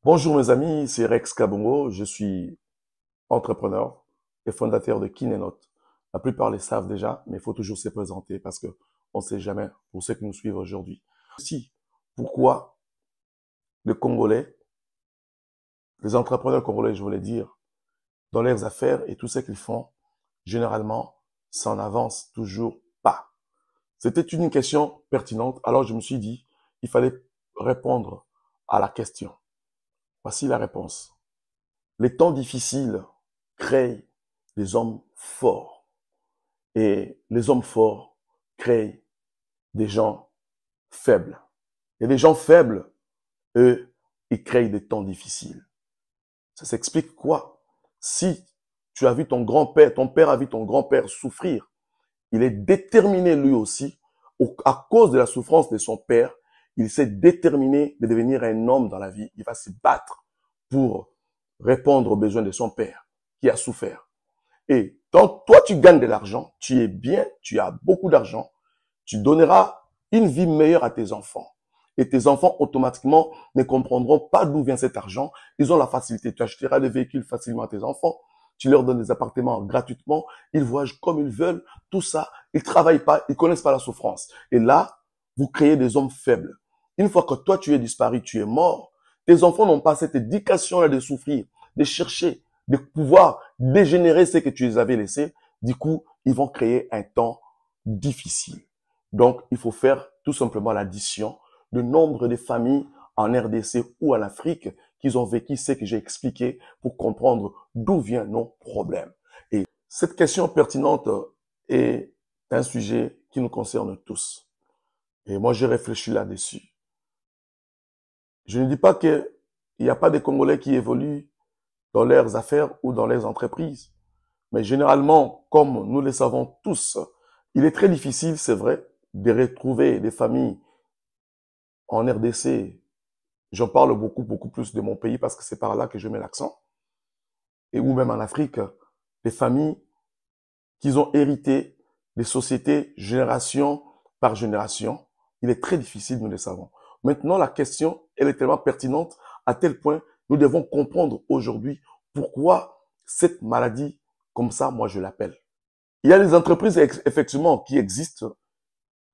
Bonjour mes amis, c'est Rex Kabongo, je suis entrepreneur et fondateur de Kinenote. La plupart le savent déjà, mais il faut toujours se présenter parce que on ne sait jamais pour ceux qui nous suivent aujourd'hui. Aussi, pourquoi les Congolais, les entrepreneurs congolais, je voulais dire, dans leurs affaires et tout ce qu'ils font, généralement, s'en avance toujours pas. C'était une question pertinente, alors je me suis dit, il fallait répondre à la question. Voici la réponse. Les temps difficiles créent des hommes forts. Et les hommes forts créent des gens faibles. Et les gens faibles, eux, ils créent des temps difficiles. Ça s'explique quoi? Si tu as vu ton grand-père, ton père a vu ton grand-père souffrir, il est déterminé lui aussi, à cause de la souffrance de son père, il s'est déterminé de devenir un homme dans la vie. Il va se battre pour répondre aux besoins de son père qui a souffert. Et quand toi, tu gagnes de l'argent, tu es bien, tu as beaucoup d'argent, tu donneras une vie meilleure à tes enfants. Et tes enfants, automatiquement, ne comprendront pas d'où vient cet argent. Ils ont la facilité. Tu achèteras des véhicules facilement à tes enfants. Tu leur donnes des appartements gratuitement. Ils voyagent comme ils veulent. Tout ça, ils travaillent pas, ils connaissent pas la souffrance. Et là, vous créez des hommes faibles. Une fois que toi, tu es disparu, tu es mort, tes enfants n'ont pas cette éducation-là de souffrir, de chercher, de pouvoir dégénérer ce que tu les avais laissés. Du coup, ils vont créer un temps difficile. Donc, il faut faire tout simplement l'addition du nombre de familles en RDC ou en Afrique qui ont vécu ce que j'ai expliqué pour comprendre d'où viennent nos problèmes. Et cette question pertinente est un sujet qui nous concerne tous. Et moi, j'ai réfléchi là-dessus. Je ne dis pas qu'il n'y a pas de Congolais qui évoluent dans leurs affaires ou dans leurs entreprises. Mais généralement, comme nous le savons tous, il est très difficile, c'est vrai, de retrouver des familles en RDC. J'en parle beaucoup plus de mon pays parce que c'est par là que je mets l'accent. Et ou même en Afrique, des familles qui ont hérité des sociétés génération par génération. Il est très difficile, nous le savons. Maintenant, la question, elle est tellement pertinente à tel point, nous devons comprendre aujourd'hui pourquoi cette maladie, comme ça, moi je l'appelle. Il y a des entreprises effectivement qui existent,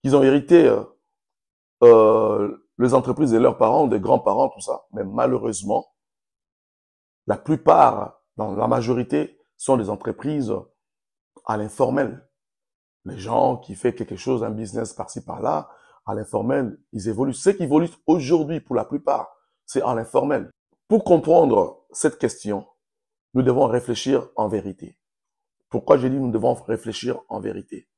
qui ont hérité les entreprises de leurs parents, des grands-parents, tout ça. Mais malheureusement, la plupart, dans la majorité, sont des entreprises à l'informel. Les gens qui font quelque chose, un business par-ci, par-là, à l'informel, ils évoluent. Ce qui évolue aujourd'hui, pour la plupart, c'est à l'informel. Pour comprendre cette question, nous devons réfléchir en vérité. Pourquoi j'ai dit nous devons réfléchir en vérité?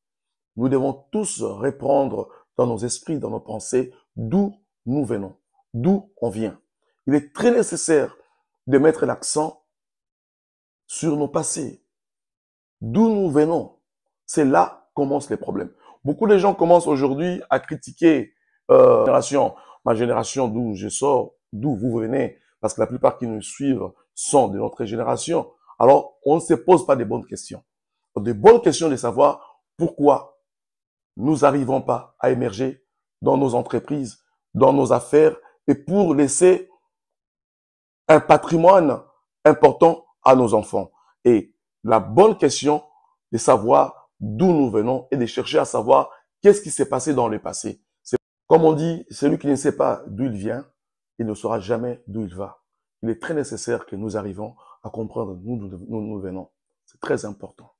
Nous devons tous reprendre dans nos esprits, dans nos pensées, d'où nous venons, d'où on vient. Il est très nécessaire de mettre l'accent sur nos passés, d'où nous venons. C'est là que commencent les problèmes. Beaucoup de gens commencent aujourd'hui à critiquer ma génération d'où je sors, d'où vous venez, parce que la plupart qui nous suivent sont de notre génération. Alors, on ne se pose pas de bonnes questions. De bonnes questions de savoir pourquoi nous n'arrivons pas à émerger dans nos entreprises, dans nos affaires, et pour laisser un patrimoine important à nos enfants. Et la bonne question de savoir d'où nous venons et de chercher à savoir qu'est-ce qui s'est passé dans le passé. Comme on dit, celui qui ne sait pas d'où il vient, il ne saura jamais d'où il va. Il est très nécessaire que nous arrivions à comprendre d'où nous venons. C'est très important.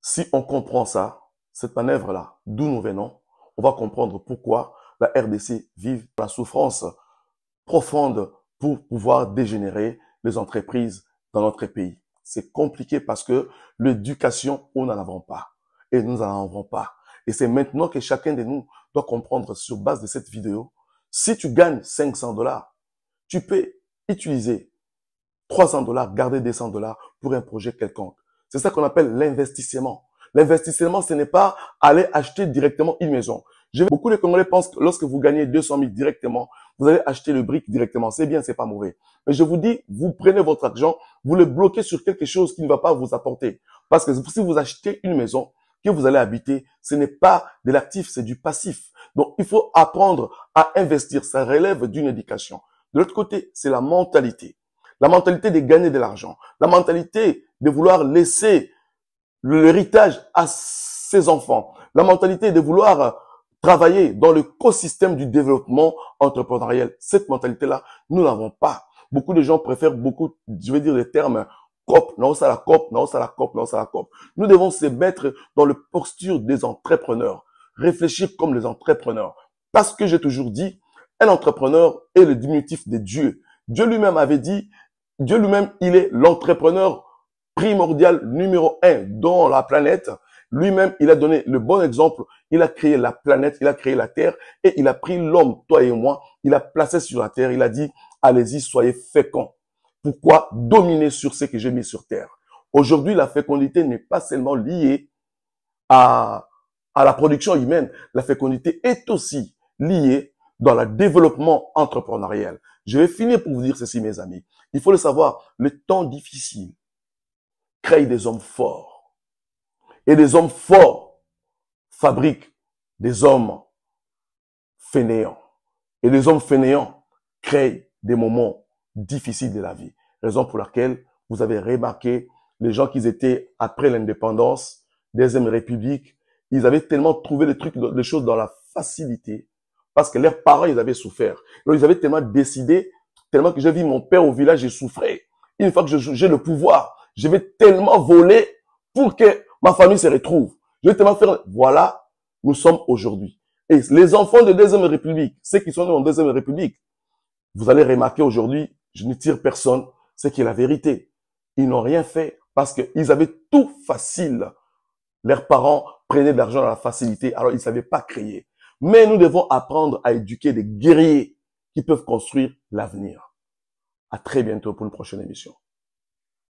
Si on comprend ça, cette manœuvre-là, d'où nous venons, on va comprendre pourquoi la RDC vit la souffrance profonde pour pouvoir dégénérer les entreprises dans notre pays. C'est compliqué parce que l'éducation, on n'en avons pas. Et nous n'en avons pas. Et c'est maintenant que chacun de nous doit comprendre sur base de cette vidéo, si tu gagnes 500 $, tu peux utiliser 300 $, garder 200 $ pour un projet quelconque. C'est ça qu'on appelle l'investissement. L'investissement, ce n'est pas aller acheter directement une maison. Beaucoup de Congolais pensent que lorsque vous gagnez 200 000 directement, vous allez acheter le brick directement. C'est bien, c'est pas mauvais. Mais je vous dis, vous prenez votre argent, vous le bloquez sur quelque chose qui ne va pas vous apporter. Parce que si vous achetez une maison que vous allez habiter, ce n'est pas de l'actif, c'est du passif. Donc, il faut apprendre à investir. Ça relève d'une éducation. De l'autre côté, c'est la mentalité. La mentalité de gagner de l'argent. La mentalité de vouloir laisser l'héritage à ses enfants. La mentalité de vouloir travailler dans l'écosystème du développement entrepreneurial. Cette mentalité-là, nous n'avons pas. Beaucoup de gens préfèrent je vais dire les termes COP, non, ça la COP, non, ça la COP, non, ça la COP. Nous devons se mettre dans la posture des entrepreneurs. Réfléchir comme les entrepreneurs. Parce que j'ai toujours dit, un entrepreneur est le diminutif de Dieu. Dieu lui-même avait dit, Dieu lui-même, il est l'entrepreneur primordial numéro 1 dans la planète. Lui-même, il a donné le bon exemple. Il a créé la planète, il a créé la terre et il a pris l'homme, toi et moi, il a placé sur la terre. Il a dit, allez-y, soyez féconds. Pourquoi dominer sur ce que j'ai mis sur terre? Aujourd'hui, la fécondité n'est pas seulement liée à la production humaine. La fécondité est aussi liée dans le développement entrepreneurial. Je vais finir pour vous dire ceci, mes amis. Il faut le savoir, le temps difficile crée des hommes forts. Et des hommes forts fabriquent des hommes fainéants. Et les hommes fainéants créent des moments difficiles de la vie. Raison pour laquelle vous avez remarqué les gens qui étaient après l'indépendance, Deuxième République, ils avaient tellement trouvé les choses dans la facilité parce que leurs parents, ils avaient souffert. Donc, ils avaient tellement décidé, tellement que j'ai vu mon père au village, j'ai souffré. Une fois que j'ai le pouvoir, je vais tellement voler pour que ma famille se retrouve. Je vais tellement faire, voilà, nous sommes aujourd'hui. Et les enfants de Deuxième République, ceux qui sont nés en Deuxième République, vous allez remarquer aujourd'hui, je ne tire personne, c'est qui est la vérité. Ils n'ont rien fait parce qu'ils avaient tout facile. Leurs parents prenaient de l'argent dans la facilité, alors ils ne savaient pas créer. Mais nous devons apprendre à éduquer des guerriers qui peuvent construire l'avenir. À très bientôt pour une prochaine émission.